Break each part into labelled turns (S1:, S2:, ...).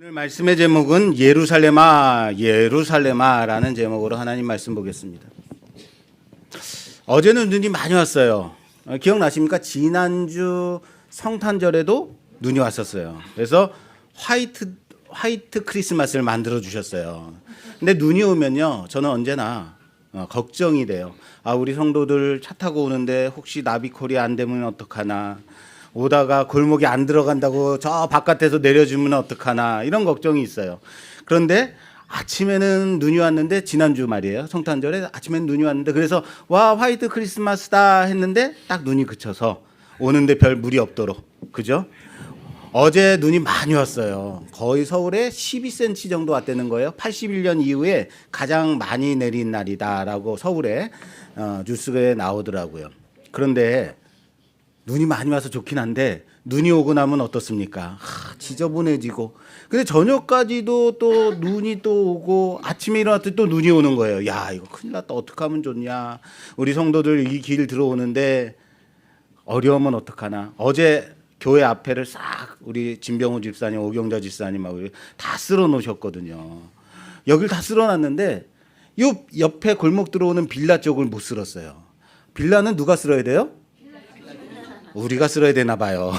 S1: 오늘 말씀의 제목은 예루살렘아 예루살렘아라는 제목으로 하나님 말씀 보겠습니다. 어제는 눈이 많이 왔어요. 기억나십니까? 지난주 성탄절에도 눈이 왔었어요. 그래서 화이트 크리스마스를 만들어 주셨어요. 근데 눈이 오면요, 저는 언제나 걱정이 돼요. 우리 성도들 차 타고 오는데 혹시 나비콜이 안 되면 어떡하나, 오다가 골목에 안 들어간다고 저 바깥에서 내려주면 어떡하나, 이런 걱정이 있어요. 그런데 아침에는 눈이 왔는데, 지난주 말이에요, 성탄절에 아침에는 눈이 왔는데, 그래서 와, 화이트 크리스마스다 했는데 딱 눈이 그쳐서 오는데 별 무리 없도록, 그죠? 어제 눈이 많이 왔어요. 거의 서울에 12cm 정도 왔다는 거예요. 81년 이후에 가장 많이 내린 날이다라고 서울에 뉴스에 나오더라고요. 그런데 눈이 많이 와서 좋긴 한데, 눈이 오고 나면 어떻습니까? 지저분해지고, 근데 저녁까지도 또 눈이 또 오고, 아침에 일어났더니 또 눈이 오는 거예요. 야, 이거 큰일 났다, 어떻게 하면 좋냐, 우리 성도들 이 길 들어오는데 어려우면 어떡하나. 어제 교회 앞에를 싹 우리 진병호 집사님, 오경자 집사님하고 다 쓸어 놓으셨거든요. 여길 다 쓸어 놨는데 요 옆에 골목 들어오는 빌라 쪽을 못 쓸었어요. 빌라는 누가 쓸어야 돼요? 우리가 쓸어야 되나 봐요.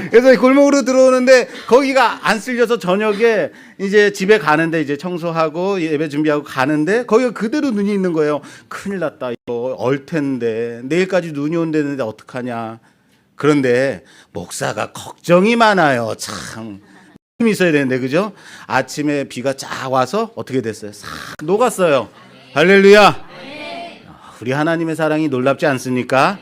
S1: 그래서 골목으로 들어오는데 거기가 안 쓸려서 저녁에 이제 집에 가는데, 이제 청소하고 예배 준비하고 가는데 거기가 그대로 눈이 있는 거예요. 큰일 났다, 이거 얼 텐데 내일까지 눈이 온다는데 어떡하냐. 그런데 목사가 걱정이 많아요. 참 힘이 있어야 되는데, 그죠? 아침에 비가 쫙 와서 어떻게 됐어요? 싹 녹았어요. 할렐루야. 우리 하나님의 사랑이 놀랍지 않습니까?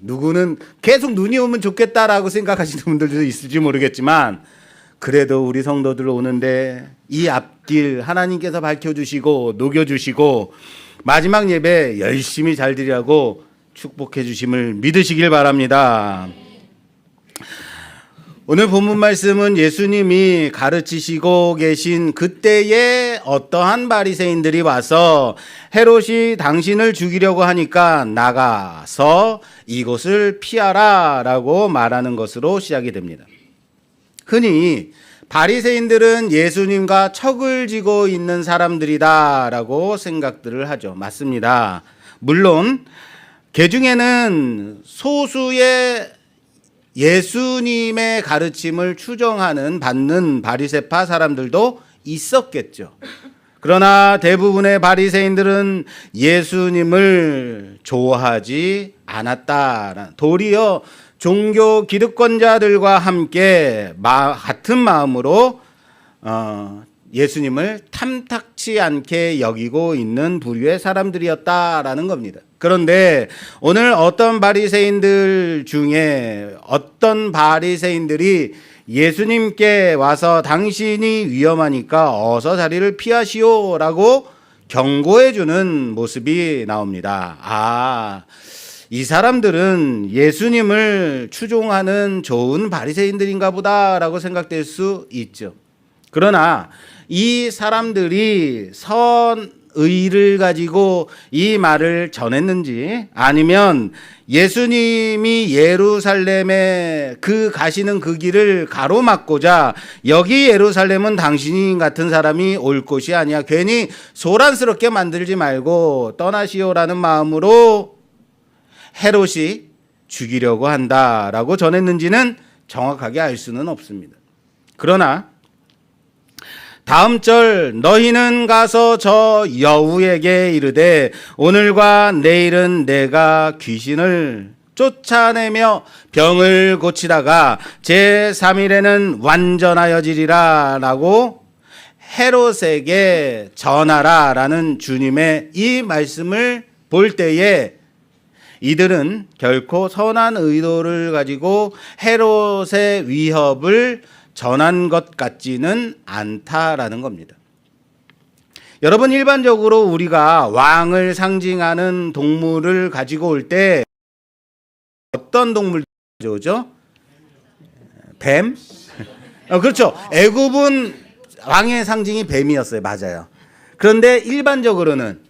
S1: 누구는 계속 눈이 오면 좋겠다라고 생각하시는 분들도 있을지 모르겠지만, 그래도 우리 성도들 오는데 이 앞길 하나님께서 밝혀주시고 녹여주시고 마지막 예배 열심히 잘 드리라고 축복해 주심을 믿으시길 바랍니다. 오늘 본문 말씀은 예수님이 가르치시고 계신 그때에 어떠한 바리새인들이 와서 헤롯이 당신을 죽이려고 하니까 나가서 이곳을 피하라 라고 말하는 것으로 시작이 됩니다. 흔히 바리새인들은 예수님과 척을 지고 있는 사람들이다 라고 생각들을 하죠. 맞습니다. 물론 그 중에는 소수의 예수님의 가르침을 추정하는 받는 바리새파 사람들도 있었겠죠. 그러나 대부분의 바리새인들은 예수님을 좋아하지 않았다. 도리어 종교 기득권자들과 함께 같은 마음으로 예수님을 탐탁치 않게 여기고 있는 부류의 사람들이었다라는 겁니다. 그런데 오늘 어떤 바리새인들 중에 어떤 바리새인들이 예수님께 와서 당신이 위험하니까 어서 자리를 피하시오라고 경고해 주는 모습이 나옵니다. 이 사람들은 예수님을 추종하는 좋은 바리새인들인가 보다라고 생각될 수 있죠. 그러나 이 사람들이 선의를 가지고 이 말을 전했는지, 아니면 예수님이 예루살렘에 가시는 그 길을 가로막고자 여기 예루살렘은 당신 같은 사람이 올 곳이 아니야, 괜히 소란스럽게 만들지 말고 떠나시오라는 마음으로 헤롯이 죽이려고 한다라고 전했는지는 정확하게 알 수는 없습니다. 그러나 다음 절, 너희는 가서 저 여우에게 이르되 오늘과 내일은 내가 귀신을 쫓아내며 병을 고치다가 제3일에는 완전하여지리라 라고 헤롯에게 전하라 라는 주님의 이 말씀을 볼 때에 이들은 결코 선한 의도를 가지고 헤롯의 위협을 전한 것 같지는 않다라는 겁니다. 여러분, 일반적으로 우리가 왕을 상징하는 동물을 가지고 올 때 어떤 동물 가져오죠? 뱀? 그렇죠. 애굽은 왕의 상징이 뱀이었어요. 맞아요. 그런데 일반적으로는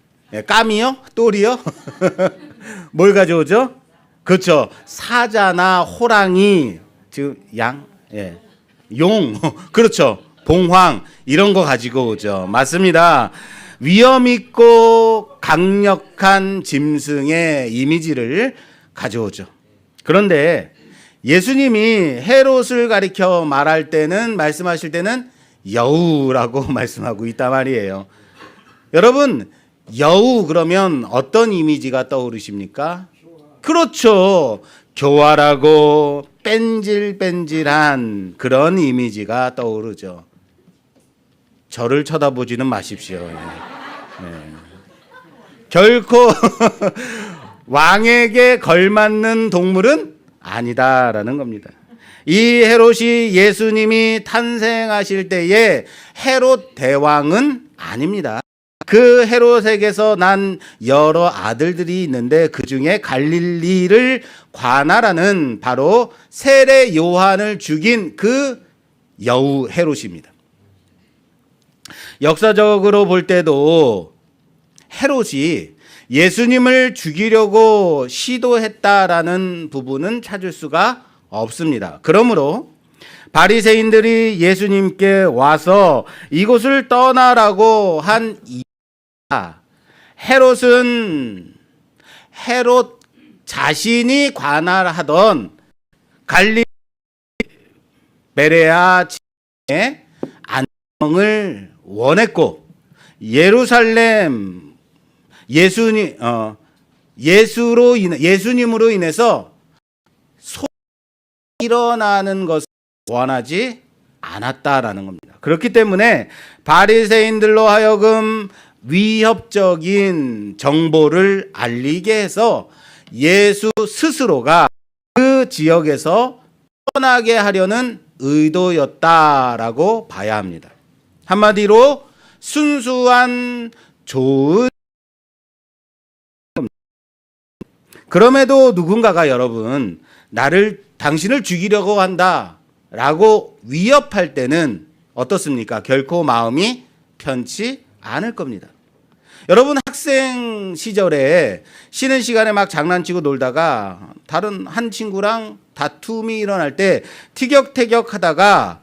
S1: 까미요? 똘이요? 뭘 가져오죠? 그렇죠. 사자나 호랑이, 즉 양, 용, 그렇죠. 봉황 이런 거 가지고 오죠. 맞습니다. 위험 있고 강력한 짐승의 이미지를 가져오죠. 그런데 예수님이 헤롯을 가리켜 말씀하실 때는 여우라고 말씀하고 있단 말이에요. 여러분, 여우 그러면 어떤 이미지가 떠오르십니까? 그렇죠. 교활하고 뺀질뺀질한 그런 이미지가 떠오르죠. 저를 쳐다보지는 마십시오. 네. 결코 왕에게 걸맞는 동물은 아니다라는 겁니다. 이 헤롯이 예수님이 탄생하실 때의 헤롯 대왕은 아닙니다. 그 헤롯에게서 난 여러 아들들이 있는데 그 중에 갈릴리를 관할하는 바로 세례 요한을 죽인 그 여우 헤롯입니다. 역사적으로 볼 때도 헤롯이 예수님을 죽이려고 시도했다라는 부분은 찾을 수가 없습니다. 그러므로 바리새인들이 예수님께 와서 이곳을 떠나라고 한 이유가 헤롯 자신이 관할하던 갈릴리 베레아 지방의 안정을 원했고 예루살렘 예수님으로 인해서 일어나는 것을 원하지 않았다라는 겁니다. 그렇기 때문에 바리새인들로 하여금 위협적인 정보를 알리게 해서 예수 스스로가 그 지역에서 떠나게 하려는 의도였다라고 봐야 합니다. 한마디로 순수한 좋은, 그럼에도 누군가가 여러분 당신을 죽이려고 한다라고 위협할 때는 어떻습니까? 결코 마음이 편치 않을 겁니다. 여러분 학생 시절에 쉬는 시간에 막 장난치고 놀다가 다른 한 친구랑 다툼이 일어날 때 티격태격 하다가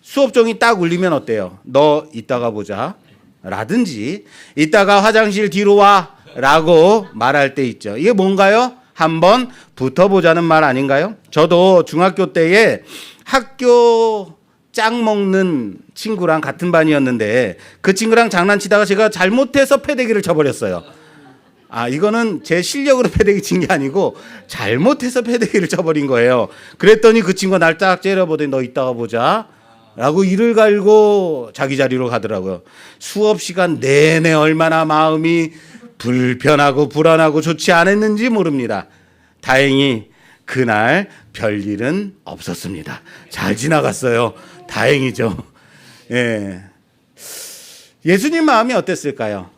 S1: 수업종이 딱 울리면 어때요? 너 이따가 보자 라든지 이따가 화장실 뒤로 와 라고 말할 때 있죠. 이게 뭔가요? 한번 붙어보자는 말 아닌가요? 저도 중학교 때에 학교 짱 먹는 친구랑 같은 반이었는데 그 친구랑 장난치다가 제가 잘못해서 패대기를 쳐버렸어요. 이거는 제 실력으로 패대기 친 게 아니고 잘못해서 패대기를 쳐버린 거예요. 그랬더니 그 친구가 날 딱 째려보더니 너 이따가 보자 라고 이를 갈고 자기 자리로 가더라고요. 수업 시간 내내 얼마나 마음이 불편하고 불안하고 좋지 않았는지 모릅니다. 다행히 그날 별일은 없었습니다. 잘 지나갔어요. 다행이죠. 예. 예수님 마음이 어땠을까요?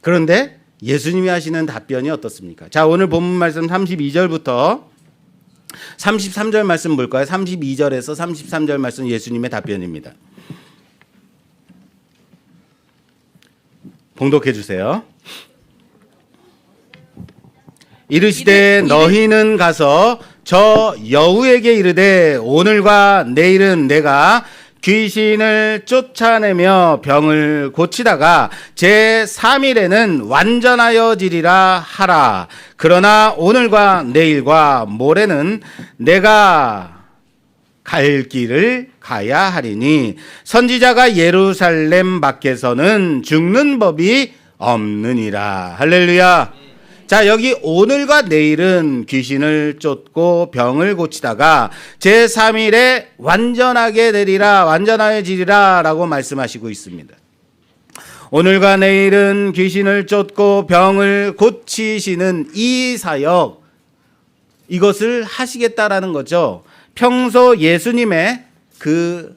S1: 그런데 예수님이 하시는 답변이 어떻습니까? 자, 오늘 본문 말씀 32절부터 33절 말씀 볼까요? 32절에서 33절 말씀 예수님의 답변입니다. 봉독해 주세요. 이르시되 너희는 가서 저 여우에게 이르되 오늘과 내일은 내가 귀신을 쫓아내며 병을 고치다가 제3일에는 완전하여지리라 하라. 그러나 오늘과 내일과 모레는 내가 갈 길을 가야 하리니 선지자가 예루살렘 밖에서는 죽는 법이 없느니라. 할렐루야. 자, 여기 오늘과 내일은 귀신을 쫓고 병을 고치다가 제3일에 완전하게 되리라, 완전하여지리라 라고 말씀하시고 있습니다. 오늘과 내일은 귀신을 쫓고 병을 고치시는 이 사역, 이것을 하시겠다라는 거죠. 평소 예수님의 그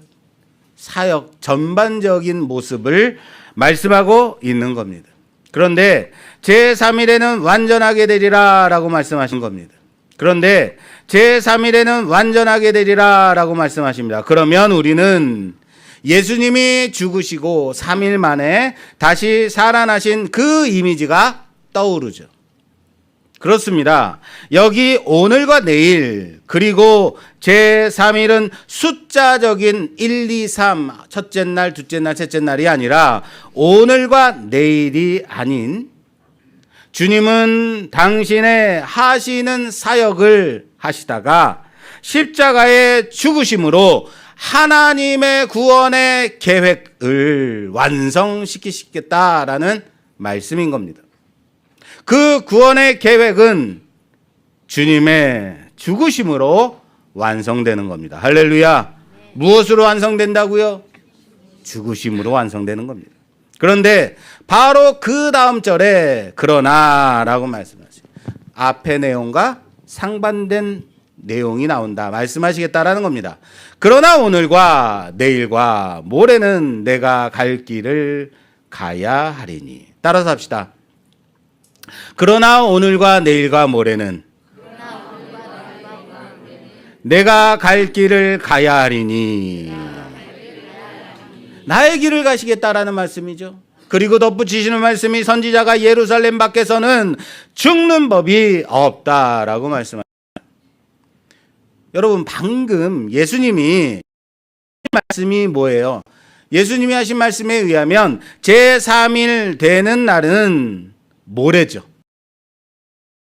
S1: 사역 전반적인 모습을 말씀하고 있는 겁니다. 그런데 제3일에는 완전하게 되리라 라고 말씀하신 겁니다. 그런데 제3일에는 완전하게 되리라 라고 말씀하십니다. 그러면 우리는 예수님이 죽으시고 3일 만에 다시 살아나신 그 이미지가 떠오르죠. 그렇습니다. 여기 오늘과 내일 그리고 제3일은 숫자적인 1, 2, 3 첫째 날, 둘째 날, 셋째 날이 아니라 오늘과 내일이 아닌 주님은 당신의 하시는 사역을 하시다가 십자가의 죽으심으로 하나님의 구원의 계획을 완성시키시겠다라는 말씀인 겁니다. 그 구원의 계획은 주님의 죽으심으로 완성되는 겁니다. 할렐루야. 무엇으로 완성된다고요? 죽으심으로 완성되는 겁니다. 그런데 바로 그 다음 절에 그러나라고 말씀하세요. 앞의 내용과 상반된 내용이 나온다 말씀하시겠다라는 겁니다. 그러나 오늘과 내일과 모레는 내가 갈 길을 가야 하리니. 따라서 합시다. 그러나 오늘과 내일과 모레는 내가 갈 길을 가야 하리니. 나의 길을 가시겠다라는 말씀이죠. 그리고 덧붙이시는 말씀이 선지자가 예루살렘 밖에서는 죽는 법이 없다라고 말씀하십니다. 여러분, 방금 예수님이 말씀이 뭐예요? 예수님이 하신 말씀에 의하면 제3일 되는 날은 모레죠.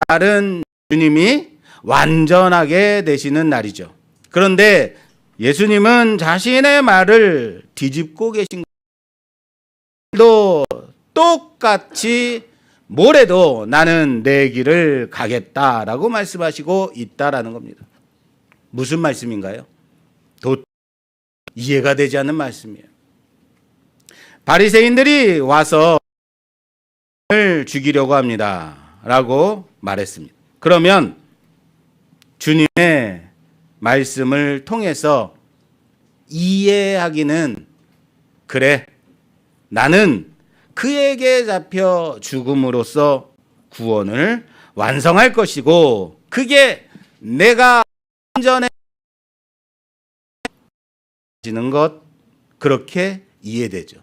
S1: 날은 주님이 완전하게 되시는 날이죠. 그런데 예수님은 자신의 말을 뒤집고 계신 것도 똑같이 모레도 나는 내 길을 가겠다라고 말씀하시고 있다라는 겁니다. 무슨 말씀인가요? 이해가 되지 않는 말씀이에요. 바리새인들이 와서 을 죽이려고 합니다 라고 말했습니다. 그러면 주님의 말씀을 통해서 이해하기는, 그래, 나는 그에게 잡혀 죽음으로써 구원을 완성할 것이고 그게 내가 완전해지는 것, 그렇게 이해되죠.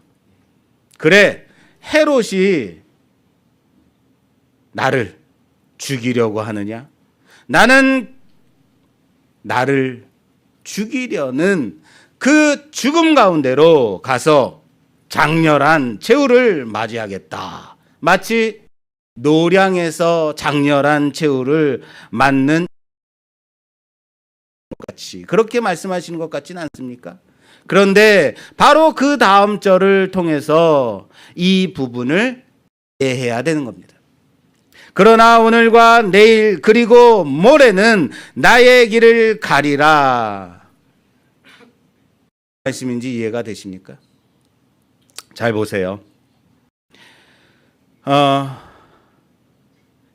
S1: 그래, 헤롯이 나를 죽이려고 하느냐? 나는 나를 죽이려는 그 죽음 가운데로 가서 장렬한 최후를 맞이하겠다. 마치 노량에서 장렬한 최후를 맞는 것 같이, 그렇게 말씀하시는 것 같지는 않습니까? 그런데 바로 그 다음 절을 통해서 이 부분을 이해해야 되는 겁니다. 그러나 오늘과 내일 그리고 모레는 나의 길을 가리라. 말씀인지 이해가 되십니까? 잘 보세요.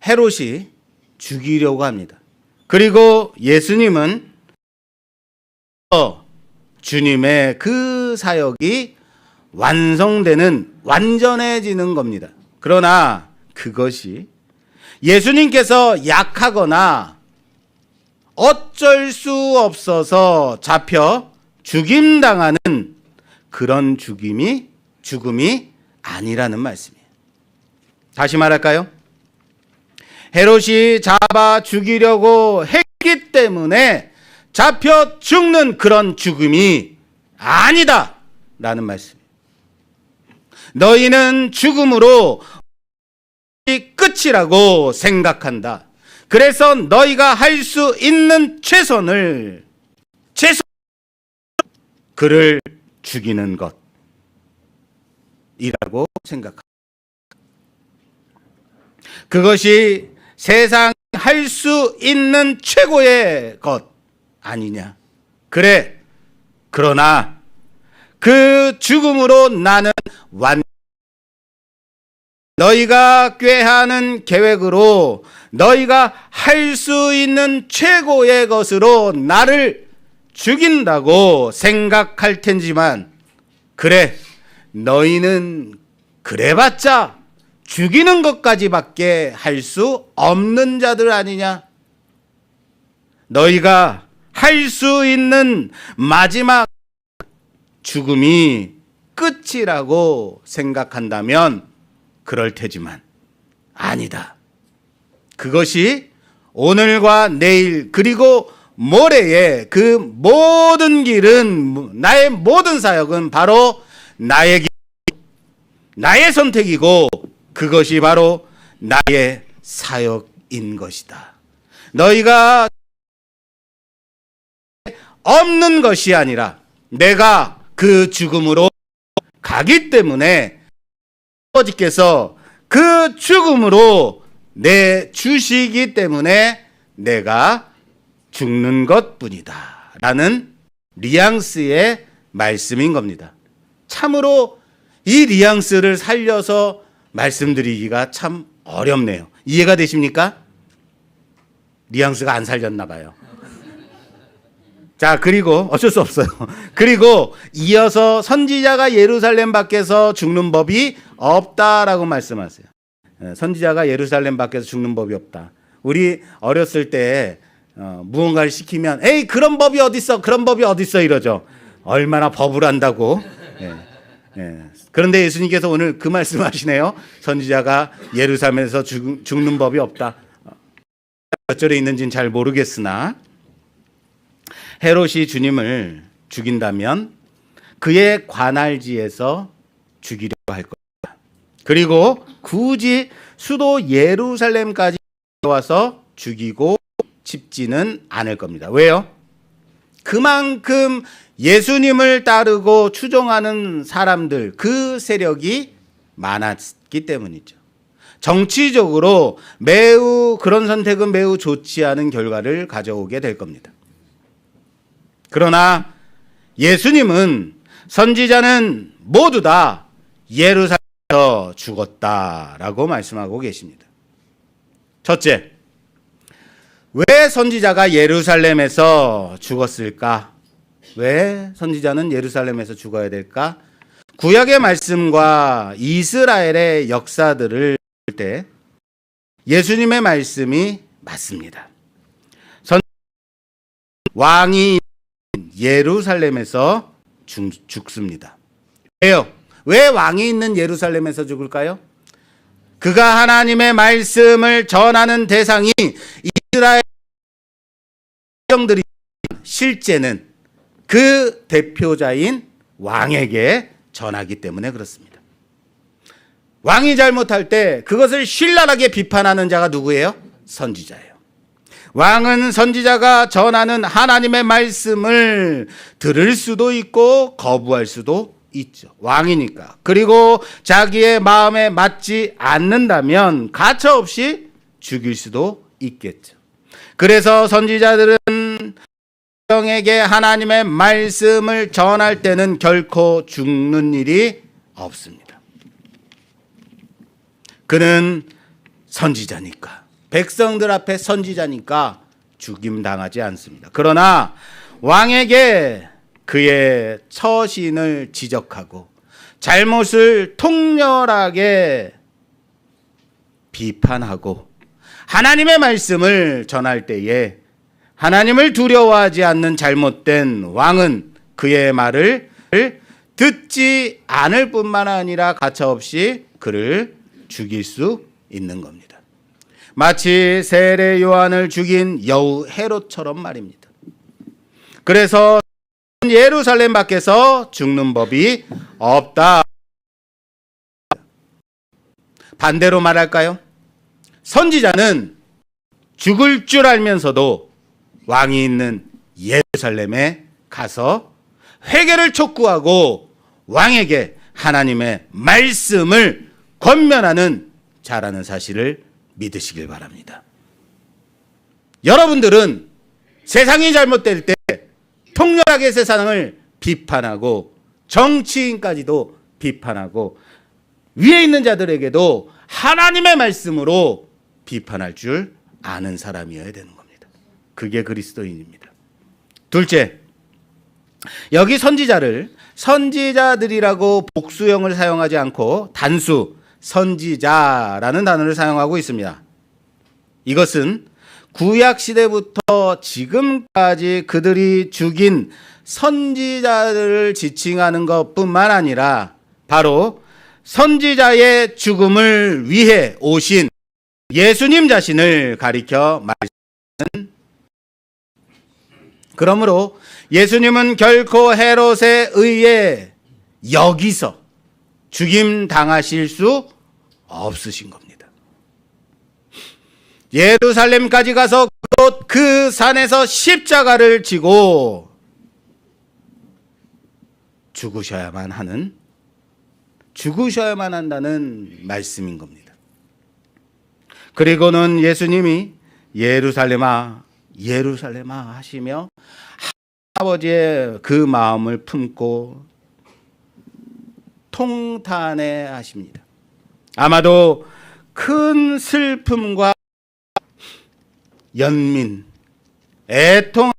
S1: 헤롯이 죽이려고 합니다. 그리고 예수님은 주님의 그 사역이 완전해지는 겁니다. 그러나 그것이 예수님께서 약하거나 어쩔 수 없어서 잡혀 죽임당하는 그런 죽음이 아니라는 말씀이에요. 다시 말할까요? 헤롯이 잡아 죽이려고 했기 때문에 잡혀 죽는 그런 죽음이 아니다 라는 말씀이에요. 너희는 죽음으로 끝이라고 생각한다. 그래서 너희가 할 수 있는 최선을 그를 죽이는 것이라고 생각합니다. 그것이 세상이 할 수 있는 최고의 것 아니냐. 그래, 그러나 그 죽음으로 나는 너희가 꾀하는 계획으로 너희가 할 수 있는 최고의 것으로 나를 죽인다고 생각할 텐지만, 그래, 너희는 그래봤자 죽이는 것까지밖에 할 수 없는 자들 아니냐. 너희가 할 수 있는 마지막 죽음이 끝이라고 생각한다면 그럴 테지만 아니다. 그것이 오늘과 내일 그리고 모레의 그 모든 길은, 나의 모든 사역은 바로 나의 길, 나의 선택이고 그것이 바로 나의 사역인 것이다. 너희가 없는 것이 아니라 내가 그 죽음으로 가기 때문에 아버지께서 그 죽음으로 내 주시기 때문에 내가 죽는 것뿐이다 라는 뉘앙스의 말씀인 겁니다. 참으로 이 뉘앙스를 살려서 말씀드리기가 참 어렵네요. 이해가 되십니까? 뉘앙스가 안 살렸나 봐요. 자, 그리고 어쩔 수 없어요. 그리고 이어서 선지자가 예루살렘 밖에서 죽는 법이 없다라고 말씀하세요. 선지자가 예루살렘 밖에서 죽는 법이 없다. 우리 어렸을 때 무언가를 시키면 에이 그런 법이 어딨어, 그런 법이 어딨어 이러죠. 얼마나 법을 안다고. 그런데 예수님께서 오늘 그 말씀하시네요. 선지자가 예루살렘에서 죽는 법이 없다. 몇 절에 있는지는 잘 모르겠으나 헤롯이 주님을 죽인다면 그의 관할지에서 죽이려고 할 겁니다. 그리고 굳이 수도 예루살렘까지 와서 죽이고 싶지는 않을 겁니다. 왜요? 그만큼 예수님을 따르고 추종하는 사람들, 그 세력이 많았기 때문이죠. 정치적으로 매우 그런 선택은 매우 좋지 않은 결과를 가져오게 될 겁니다. 그러나 예수님은 선지자는 모두 다 예루살렘에서 죽었다라고 말씀하고 계십니다. 첫째, 왜 선지자가 예루살렘에서 죽었을까? 왜 선지자는 예루살렘에서 죽어야 될까? 구약의 말씀과 이스라엘의 역사들을 볼 때 예수님의 말씀이 맞습니다. 왕이 예루살렘에서 죽습니다. 왜요? 왜 왕이 있는 예루살렘에서 죽을까요? 그가 하나님의 말씀을 전하는 대상이 이스라엘 백성들이 실제는 그 대표자인 왕에게 전하기 때문에 그렇습니다. 왕이 잘못할 때 그것을 신랄하게 비판하는 자가 누구예요? 선지자예요. 왕은 선지자가 전하는 하나님의 말씀을 들을 수도 있고 거부할 수도 있죠. 왕이니까. 그리고 자기의 마음에 맞지 않는다면 가차없이 죽일 수도 있겠죠. 그래서 선지자들은 백성에게 하나님의 말씀을 전할 때는 결코 죽는 일이 없습니다. 그는 선지자니까, 백성들 앞에 선지자니까 죽임당하지 않습니다. 그러나 왕에게 그의 처신을 지적하고 잘못을 통렬하게 비판하고 하나님의 말씀을 전할 때에 하나님을 두려워하지 않는 잘못된 왕은 그의 말을 듣지 않을 뿐만 아니라 가차없이 그를 죽일 수 있는 겁니다. 마치 세례 요한을 죽인 여우 헤롯처럼 말입니다. 그래서 예루살렘 밖에서 죽는 법이 없다. 반대로 말할까요? 선지자는 죽을 줄 알면서도 왕이 있는 예루살렘에 가서 회개를 촉구하고 왕에게 하나님의 말씀을 권면하는 자라는 사실을 믿으시길 바랍니다. 여러분들은 세상이 잘못될 때 통렬하게 세상을 비판하고 정치인까지도 비판하고 위에 있는 자들에게도 하나님의 말씀으로 비판할 줄 아는 사람이어야 되는 겁니다. 그게 그리스도인입니다. 둘째, 여기 선지자를 선지자들이라고 복수형을 사용하지 않고 단수 선지자라는 단어를 사용하고 있습니다. 이것은 구약 시대부터 지금까지 그들이 죽인 선지자들을 지칭하는 것뿐만 아니라 바로 선지자의 죽음을 위해 오신 예수님 자신을 가리켜 말하는, 그러므로 예수님은 결코 헤롯에 의해 여기서 죽임 당하실 수 없으신 겁니다. 예루살렘까지 가서 그 산에서 십자가를 지고 죽으셔야만 한다는 말씀인 겁니다. 그리고는 예수님이 예루살렘아 예루살렘아 하시며 아버지의 그 마음을 품고 통탄해 하십니다. 아마도 큰 슬픔과 연민, 애통하고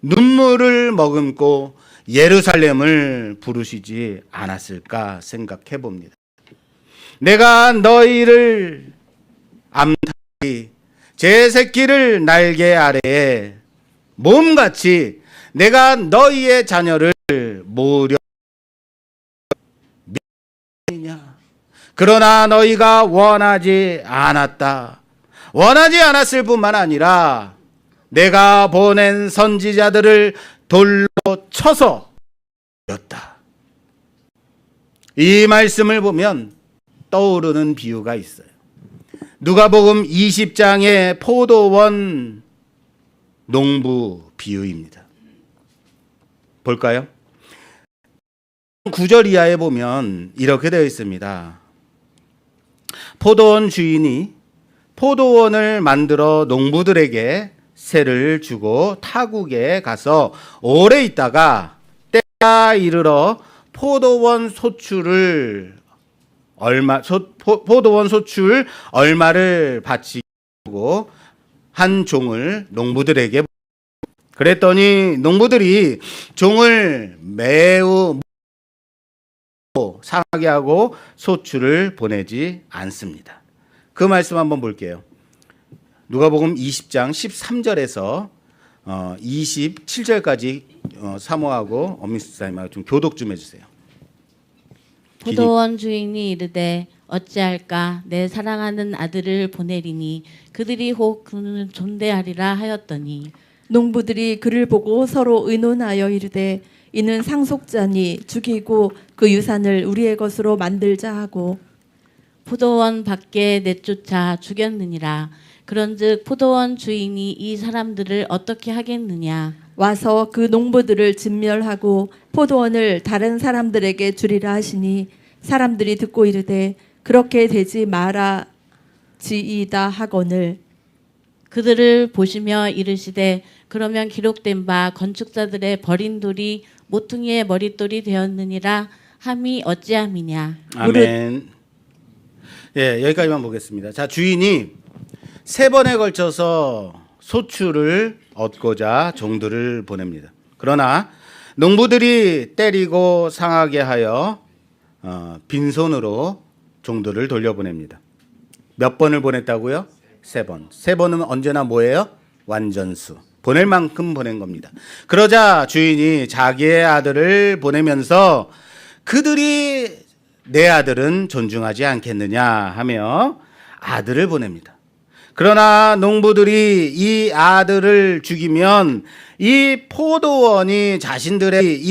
S1: 눈물을 머금고 예루살렘을 부르시지 않았을까 생각해 봅니다. 내가 너희를 암탉이 제 새끼를 날개 아래에 몸같이 내가 너희의 자녀를 모으려 미냐. 그러나 너희가 원하지 않았다. 원하지 않았을 뿐만 아니라 내가 보낸 선지자들을 돌로 쳐서 였다. 이 말씀을 보면 떠오르는 비유가 있어요. 누가복음 20장의 포도원 농부 비유입니다. 볼까요? 9절 이하에 보면 이렇게 되어 있습니다. 포도원 주인이 포도원을 만들어 농부들에게 세를 주고 타국에 가서 오래 있다가 때가 이르러 포도원 소출 얼마를 바치고 한 종을 농부들에게, 그랬더니 농부들이 종을 매우 상하게 하고 소출을 보내지 않습니다. 그 말씀 한번 볼게요. 누가복음 20장 13절에서 27절까지 사모하고 엄미수사님하고 좀 교독 좀 해주세요.
S2: 포도원 주인이 이르되 어찌할까 내 사랑하는 아들을 보내리니 그들이 혹 그는 존대하리라 하였더니
S3: 농부들이 그를 보고 서로 의논하여 이르되 이는 상속자니 죽이고 그 유산을 우리의 것으로 만들자 하고
S2: 포도원 밖에 내쫓아 죽였느니라. 그런즉 포도원 주인이 이 사람들을 어떻게 하겠느냐.
S3: 와서 그 농부들을 진멸하고 포도원을 다른 사람들에게 주리라 하시니 사람들이 듣고 이르되 그렇게 되지 말아지이다 하거늘
S2: 그들을 보시며 이르시되 그러면 기록된 바 건축자들의 버린 돌이 모퉁이의 머릿돌이 되었느니라 함이 어찌함이냐.
S1: 아멘. 예, 여기까지만 보겠습니다. 자, 주인이 3번에 걸쳐서 소출을 얻고자 종들을 보냅니다. 그러나 농부들이 때리고 상하게 하여 빈손으로 종들을 돌려보냅니다. 몇 번을 보냈다고요? 3번. 3번은 언제나 뭐예요? 완전수. 보낼 만큼 보낸 겁니다. 그러자 주인이 자기의 아들을 보내면서 그들이 내 아들은 존중하지 않겠느냐 하며 아들을 보냅니다. 그러나 농부들이 이 아들을 죽이면 이 포도원이 자신들의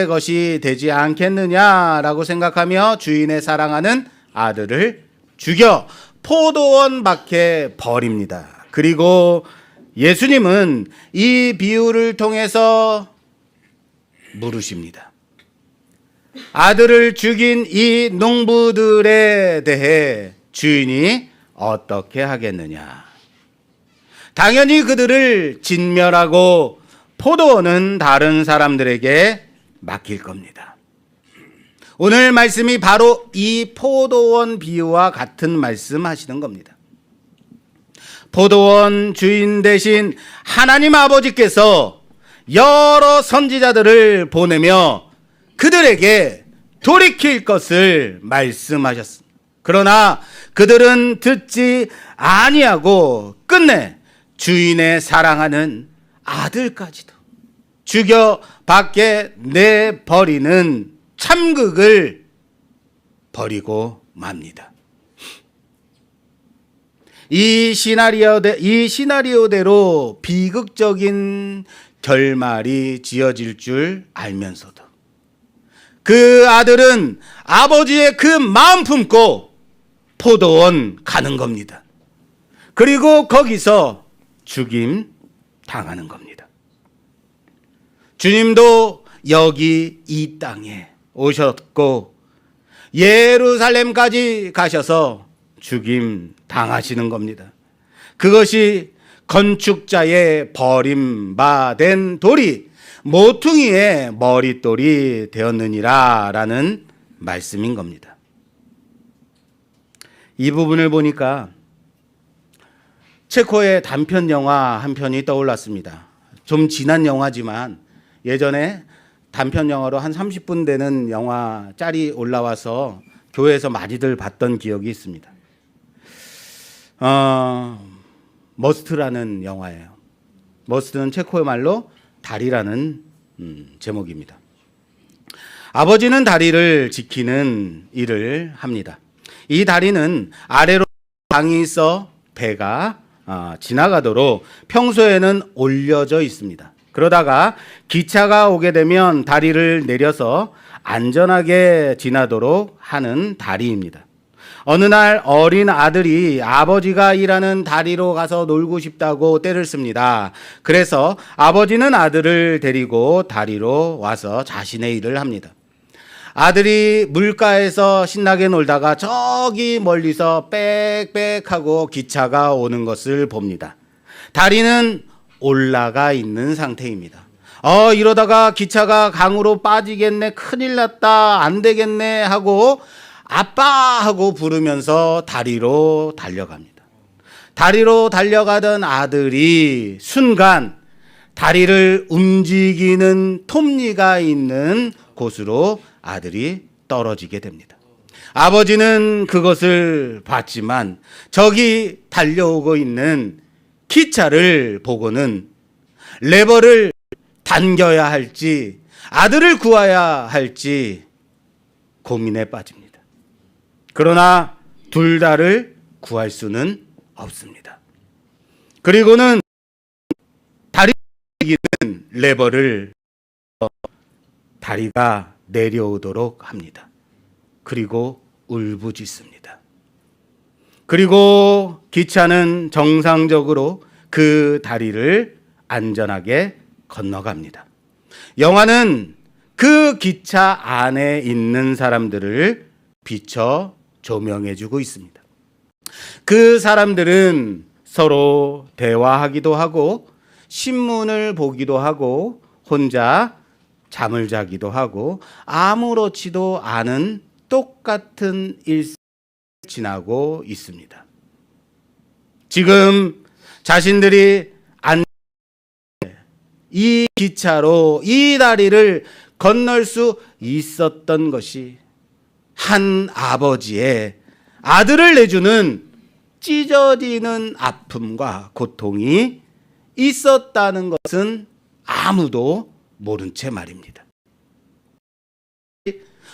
S1: 것이 되지 않겠느냐라고 생각하며 주인의 사랑하는 아들을 죽여 포도원 밖에 버립니다. 그리고 예수님은 이 비유를 통해서 물으십니다. 아들을 죽인 이 농부들에 대해 주인이 어떻게 하겠느냐? 당연히 그들을 진멸하고 포도원은 다른 사람들에게 맡길 겁니다. 오늘 말씀이 바로 이 포도원 비유와 같은 말씀 하시는 겁니다. 포도원 주인 대신 하나님 아버지께서 여러 선지자들을 보내며 그들에게 돌이킬 것을 말씀하셨습니다. 그러나 그들은 듣지 아니하고 끝내 주인의 사랑하는 아들까지도 죽여 밖에 내버리는 참극을 벌이고 맙니다. 이 시나리오대로 비극적인 결말이 지어질 줄 알면서도 그 아들은 아버지의 그 마음 품고 포도원 가는 겁니다. 그리고 거기서 죽임 당하는 겁니다. 주님도 여기 이 땅에 오셨고 예루살렘까지 가셔서 죽임 당하시는 겁니다. 그것이 건축자의 버림받은 돌이 모퉁이의 머릿돌이 되었느니라 라는 말씀인 겁니다. 이 부분을 보니까 체코의 단편 영화 한 편이 떠올랐습니다. 좀 지난 영화지만 예전에 단편 영화로 한 30분 되는 영화 짤이 올라와서 교회에서 많이들 봤던 기억이 있습니다. 머스트라는 영화예요. 머스트는 체코의 말로 다리라는 제목입니다. 아버지는 다리를 지키는 일을 합니다. 이 다리는 아래로 강이 있어 배가 지나가도록 평소에는 올려져 있습니다. 그러다가 기차가 오게 되면 다리를 내려서 안전하게 지나도록 하는 다리입니다. 어느 날 어린 아들이 아버지가 일하는 다리로 가서 놀고 싶다고 떼를 씁니다. 그래서 아버지는 아들을 데리고 다리로 와서 자신의 일을 합니다. 아들이 물가에서 신나게 놀다가 저기 멀리서 빽빽하고 기차가 오는 것을 봅니다. 다리는 올라가 있는 상태입니다. 이러다가 기차가 강으로 빠지겠네, 큰일 났다, 안 되겠네 하고 아빠 하고 부르면서 다리로 달려갑니다. 다리로 달려가던 아들이 순간 다리를 움직이는 톱니가 있는 곳으로 아들이 떨어지게 됩니다. 아버지는 그것을 봤지만 저기 달려오고 있는 기차를 보고는 레버를 당겨야 할지 아들을 구해야 할지 고민에 빠집니다. 그러나 둘 다를 구할 수는 없습니다. 그리고는 다리 움직이는 레버를 다리가 내려오도록 합니다. 그리고 울부짖습니다. 그리고 기차는 정상적으로 그 다리를 안전하게 건너갑니다. 영화는 그 기차 안에 있는 사람들을 비춰 조명해주고 있습니다. 그 사람들은 서로 대화하기도 하고 신문을 보기도 하고 혼자 잠을 자기도 하고 아무렇지도 않은 똑같은 일상을 지나고 있습니다. 지금 자신들이 이 기차로 이 다리를 건널 수 있었던 것이 한 아버지의 아들을 내주는 찢어지는 아픔과 고통이 있었다는 것은 아무도 모른 채 말입니다.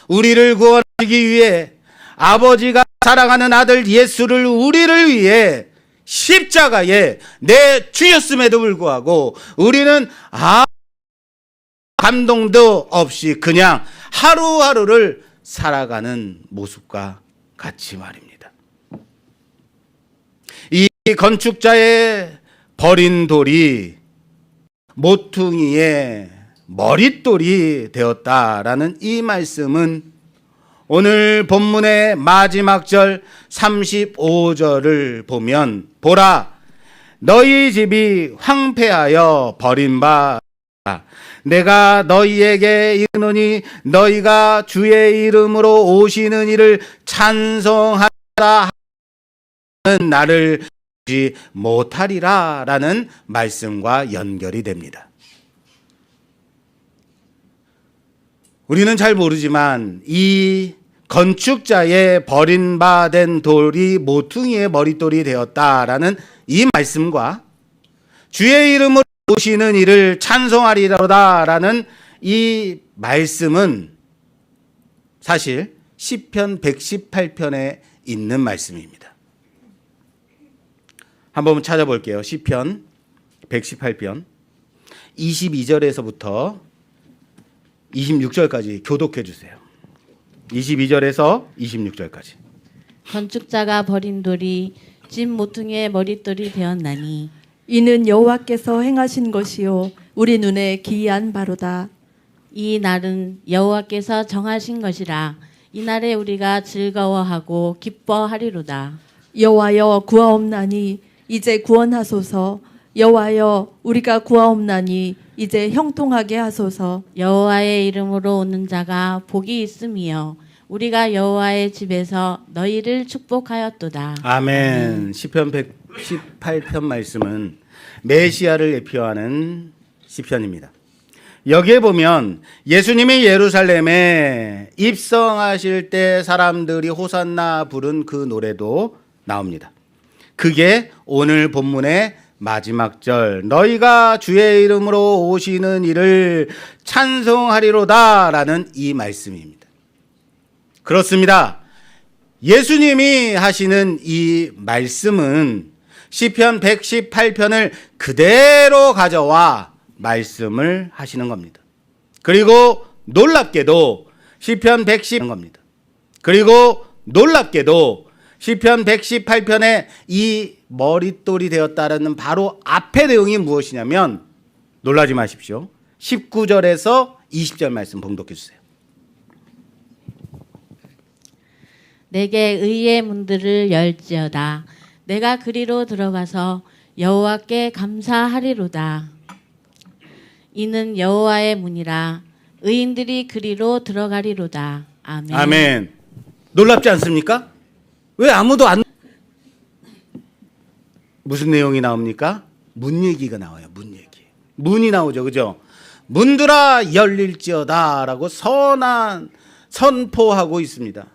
S1: 우리를 구원하시기 위해 아버지가 사랑하는 아들 예수를 우리를 위해 십자가에 내주셨음에도 불구하고 우리는 아무 감동도 없이 그냥 하루하루를 살아가는 모습과 같이 말입니다. 이 건축자의 버린 돌이 모퉁이의 머릿돌이 되었다라는 이 말씀은 오늘 본문의 마지막 절 35절을 보면 보라 너희 집이 황폐하여 버림받아 내가 너희에게 이르노니 너희가 주의 이름으로 오시는 이를 찬송하라 하는 나를 보지 못하리라 라는 말씀과 연결이 됩니다. 우리는 잘 모르지만 이 건축자의 버림받은 돌이 모퉁이의 머릿돌이 되었다라는 이 말씀과 주의 이름으로 오시는 이를 찬송하리로다라는 이 말씀은 사실 시편 118편에 있는 말씀입니다. 한번 찾아볼게요. 시편 118편 22절에서부터 26절까지 교독해 주세요. 22절에서 26절까지.
S2: 건축자가 버린 돌이 집 모퉁이의 머릿돌이 되었나니
S3: 이는 여호와께서 행하신 것이요 우리 눈에 기이한 바로다.
S2: 이 날은 여호와께서 정하신 것이라 이 날에 우리가 즐거워하고 기뻐하리로다.
S3: 여호와여 구하옵나니 이제 구원하소서. 여호와여 우리가 구하옵나니 이제 형통하게 하소서.
S2: 여호와의 이름으로 오는 자가 복이 있음이요 우리가 여호와의 집에서 너희를 축복하였도다.
S1: 아멘. 시편 118편 말씀은 메시아를 예표하는 시편입니다. 여기에 보면 예수님이 예루살렘에 입성하실 때 사람들이 호산나 부른 그 노래도 나옵니다. 그게 오늘 본문의 마지막 절, 너희가 주의 이름으로 오시는 이를 찬송하리로다라는 이 말씀입니다. 그렇습니다. 예수님이 하시는 이 말씀은 시편 118편을 그대로 가져와 말씀을 하시는 겁니다. 그리고 놀랍게도 시편 110편 겁니다. 그리고 놀랍게도 시편 118편에 이 머릿돌이 되었다라는 바로 앞의 내용이 무엇이냐면 놀라지 마십시오. 19절에서 20절 말씀 봉독해 주세요.
S2: 내게 의의 문들을 열지어다. 내가 그리로 들어가서 여호와께 감사하리로다. 이는 여호와의 문이라 의인들이 그리로 들어가리로다. 아멘.
S1: 아멘. 놀랍지 않습니까? 왜 아무도 안 무슨 내용이 나옵니까? 문 얘기가 나와요. 문 얘기. 문이 나오죠. 그죠? 문들아 열릴지어다라고 선포하고 있습니다.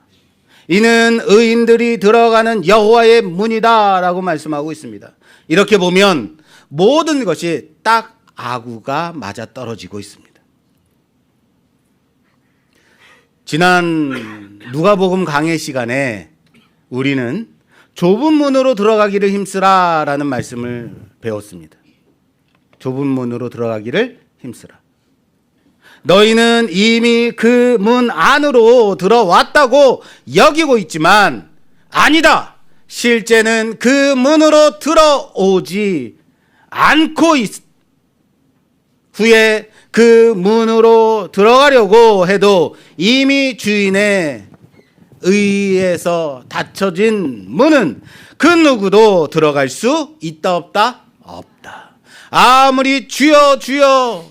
S1: 이는 의인들이 들어가는 여호와의 문이다라고 말씀하고 있습니다. 이렇게 보면 모든 것이 딱 아구가 맞아떨어지고 있습니다. 지난 누가복음 강해 시간에 우리는 좁은 문으로 들어가기를 힘쓰라라는 말씀을 배웠습니다. 좁은 문으로 들어가기를 힘쓰라. 너희는 이미 그 문 안으로 들어왔다고 여기고 있지만 아니다. 실제는 그 문으로 들어오지 않고 후에 그 문으로 들어가려고 해도 이미 주인의 의해서 닫혀진 문은 그 누구도 들어갈 수 있다 없다? 없다. 아무리 주여 주여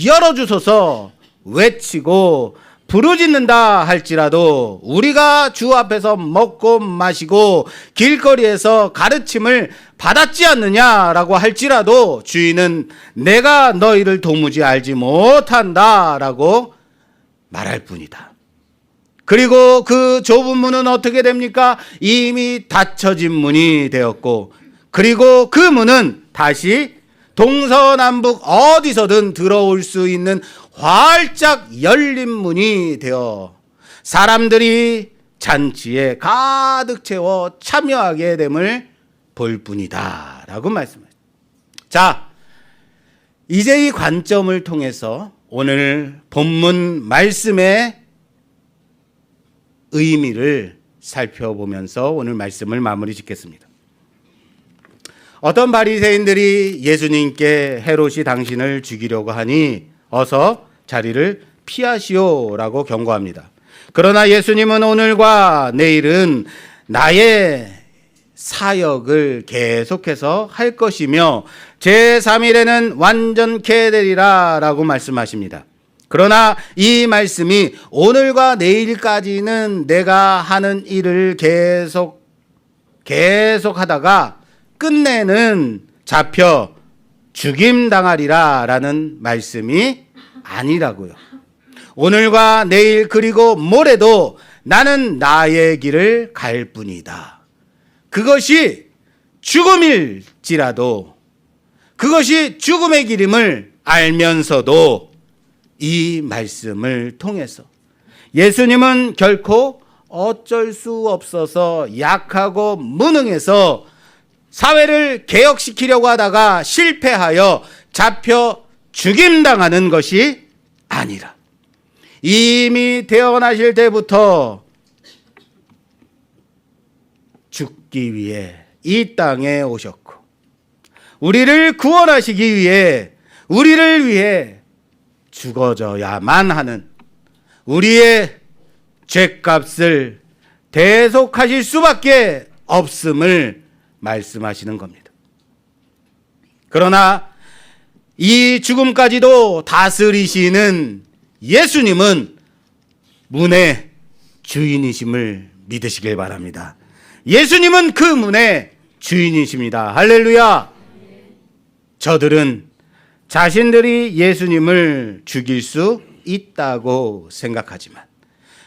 S1: 열어주소서 외치고 부르짖는다 할지라도 우리가 주 앞에서 먹고 마시고 길거리에서 가르침을 받았지 않느냐라고 할지라도 주인은 내가 너희를 도무지 알지 못한다라고 말할 뿐이다. 그리고 그 좁은 문은 어떻게 됩니까? 이미 닫혀진 문이 되었고 그리고 그 문은 다시 동서남북 어디서든 들어올 수 있는 활짝 열린 문이 되어 사람들이 잔치에 가득 채워 참여하게 됨을 볼 뿐이다 라고 말씀하셨습니다. 자, 이제 이 관점을 통해서 오늘 본문 말씀의 의미를 살펴보면서 오늘 말씀을 마무리 짓겠습니다. 어떤 바리새인들이 예수님께 헤롯이 당신을 죽이려고 하니 어서 자리를 피하시오라고 경고합니다. 그러나 예수님은 오늘과 내일은 나의 사역을 계속해서 할 것이며 제3일에는 완전케 되리라 라고 말씀하십니다. 그러나 이 말씀이 오늘과 내일까지는 내가 하는 일을 계속 하다가 끝내는 잡혀 죽임당하리라 라는 말씀이 아니라고요. 오늘과 내일 그리고 모레도 나는 나의 길을 갈 뿐이다. 그것이 죽음일지라도 그것이 죽음의 길임을 알면서도 이 말씀을 통해서 예수님은 결코 어쩔 수 없어서 약하고 무능해서 사회를 개혁시키려고 하다가 실패하여 잡혀 죽임당하는 것이 아니라 이미 태어나실 때부터 죽기 위해 이 땅에 오셨고 우리를 구원하시기 위해 우리를 위해 죽어져야만 하는 우리의 죄값을 대속하실 수밖에 없음을 말씀하시는 겁니다. 그러나 이 죽음까지도 다스리시는 예수님은 문의 주인이심을 믿으시길 바랍니다. 예수님은 그 문의 주인이십니다. 할렐루야. 저들은 자신들이 예수님을 죽일 수 있다고 생각하지만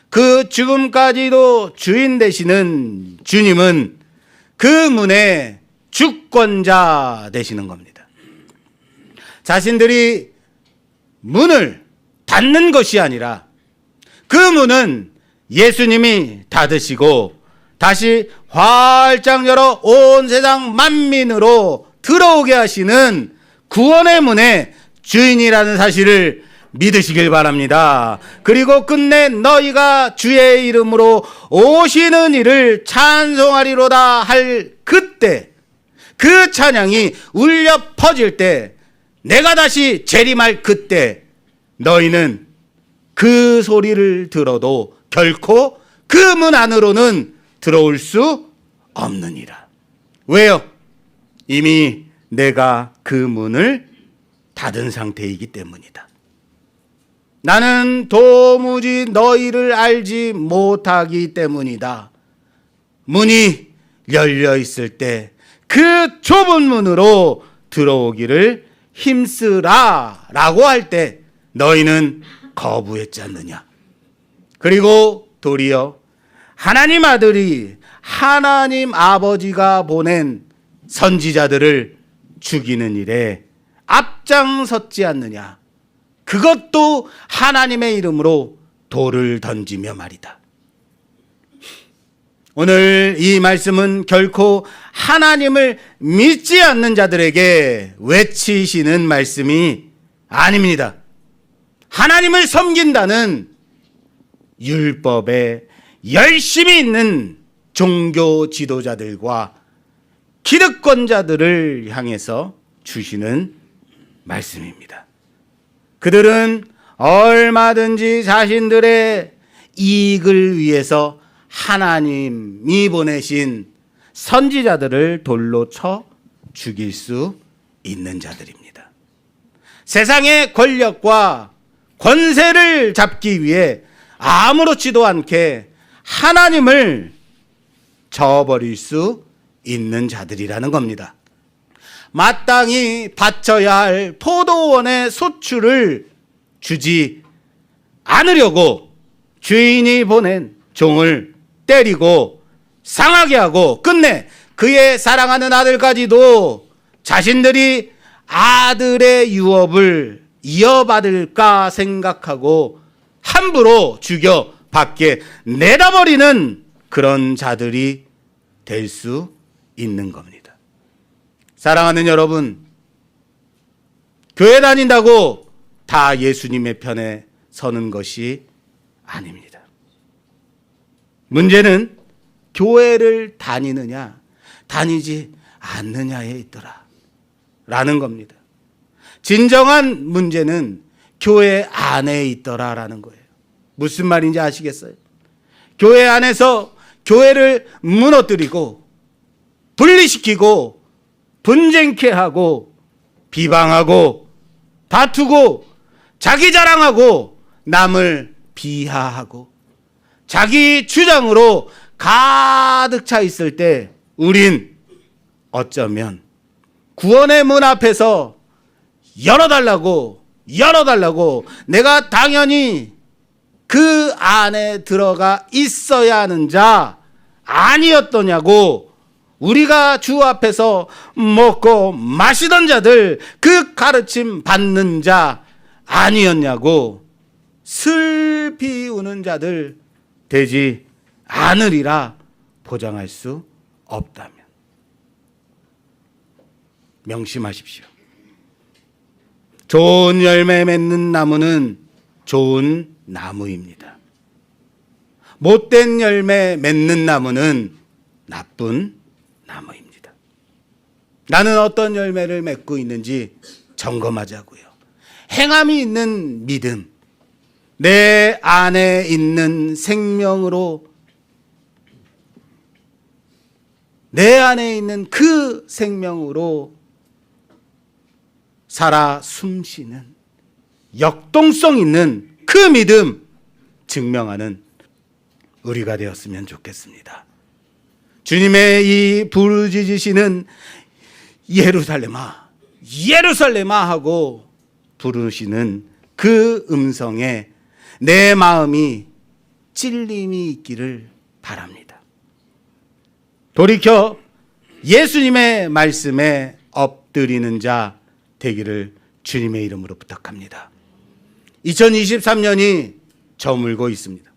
S1: 그 죽음까지도 주인 되시는 주님은 그 문의 주권자 되시는 겁니다. 자신들이 문을 닫는 것이 아니라 그 문은 예수님이 닫으시고 다시 활짝 열어 온 세상 만민으로 들어오게 하시는 구원의 문의 주인이라는 사실을 믿으시길 바랍니다. 그리고 끝내 너희가 주의 이름으로 오시는 이를 찬송하리로다 할 그때 그 찬양이 울려 퍼질 때 내가 다시 재림할 그때 너희는 그 소리를 들어도 결코 그 문 안으로는 들어올 수 없느니라. 왜요? 이미 내가 그 문을 닫은 상태이기 때문이다. 나는 도무지 너희를 알지 못하기 때문이다. 문이 열려 있을 때 그 좁은 문으로 들어오기를 힘쓰라 라고 할 때 너희는 거부했지 않느냐. 그리고 도리어 하나님 아들이 하나님 아버지가 보낸 선지자들을 죽이는 일에 앞장섰지 않느냐. 그것도 하나님의 이름으로 돌을 던지며 말이다. 오늘 이 말씀은 결코 하나님을 믿지 않는 자들에게 외치시는 말씀이 아닙니다. 하나님을 섬긴다는 율법에 열심히 있는 종교 지도자들과 기득권자들을 향해서 주시는 말씀입니다. 그들은 얼마든지 자신들의 이익을 위해서 하나님이 보내신 선지자들을 돌로 쳐 죽일 수 있는 자들입니다. 세상의 권력과 권세를 잡기 위해 아무렇지도 않게 하나님을 저버릴 수 있는 자들이라는 겁니다. 마땅히 바쳐야 할 포도원의 소출을 주지 않으려고 주인이 보낸 종을 때리고 상하게 하고 끝내 그의 사랑하는 아들까지도 자신들이 아들의 유업을 이어받을까 생각하고 함부로 죽여 밖에 내다버리는 그런 자들이 될 수 있는 겁니다. 사랑하는 여러분, 교회 다닌다고 다 예수님의 편에 서는 것이 아닙니다. 문제는 교회를 다니느냐 다니지 않느냐에 있더라 라는 겁니다. 진정한 문제는 교회 안에 있더라라는 거예요. 무슨 말인지 아시겠어요? 교회 안에서 교회를 무너뜨리고 분리시키고 분쟁케 하고 비방하고 다투고 자기 자랑하고 남을 비하하고 자기 주장으로 가득 차 있을 때 우린 어쩌면 구원의 문 앞에서 열어달라고 내가 당연히 그 안에 들어가 있어야 하는 자 아니었더냐고, 우리가 주 앞에서 먹고 마시던 자들 그 가르침 받는 자 아니었냐고 슬피 우는 자들 되지 않으리라 보장할 수 없다면. 명심하십시오. 좋은 열매 맺는 나무는 좋은 나무입니다. 못된 열매 맺는 나무는 나쁜 나무입니다. 나는 어떤 열매를 맺고 있는지 점검하자고요. 행함이 있는 믿음, 내 안에 있는 생명으로, 내 안에 있는 그 생명으로 살아 숨쉬는 역동성 있는 그 믿음 증명하는 우리가 되었으면 좋겠습니다. 주님의 이 부르짖으시는 예루살렘아, 예루살렘아 하고 부르시는 그 음성에 내 마음이 찔림이 있기를 바랍니다. 돌이켜 예수님의 말씀에 엎드리는 자 되기를 주님의 이름으로 부탁합니다. 2023년이 저물고 있습니다.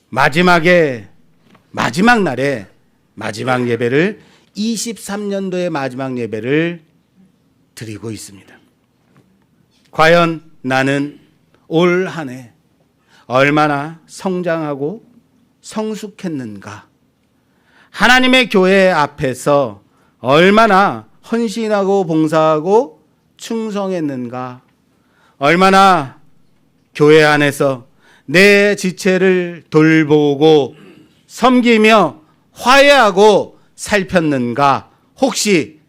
S1: 마지막 날에 마지막 예배를 23년도의 마지막 예배를 드리고 있습니다. 과연 나는 올 한 해 얼마나 성장하고 성숙했는가? 하나님의 교회 앞에서 얼마나 헌신하고 봉사하고 충성했는가? 얼마나 교회 안에서 내 지체를 돌보고 섬기며 화해하고 살폈는가? 혹시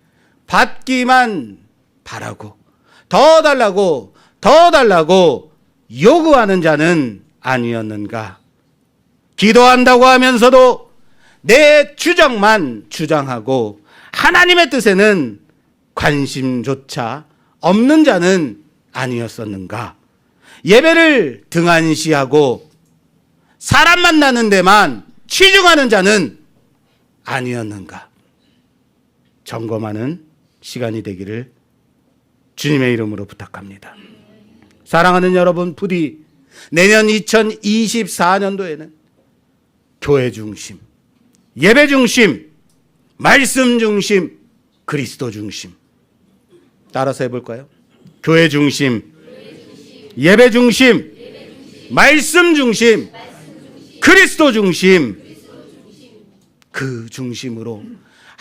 S1: 받기만 바라고 더 달라고 요구하는 자는 아니었는가? 기도한다고 하면서도 내 주장만 주장하고 하나님의 뜻에는 관심조차 없는 자는 아니었었는가? 예배를 등한시하고 사람 만나는 데만 치중하는 자는 아니었는가? 점검하는 시간이 되기를 주님의 이름으로 부탁합니다. 사랑하는 여러분, 부디 내년 2024년도에는 교회 중심, 예배 중심, 말씀 중심, 그리스도 중심. 따라서 해볼까요? 교회 중심, 예배 중심, 말씀 중심, 그리스도 중심. 그 중심으로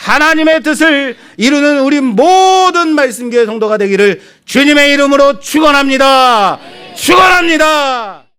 S1: 하나님의 뜻을 이루는 우리 모든 말씀교회 성도가 되기를 주님의 이름으로 축원합니다. 축원합니다.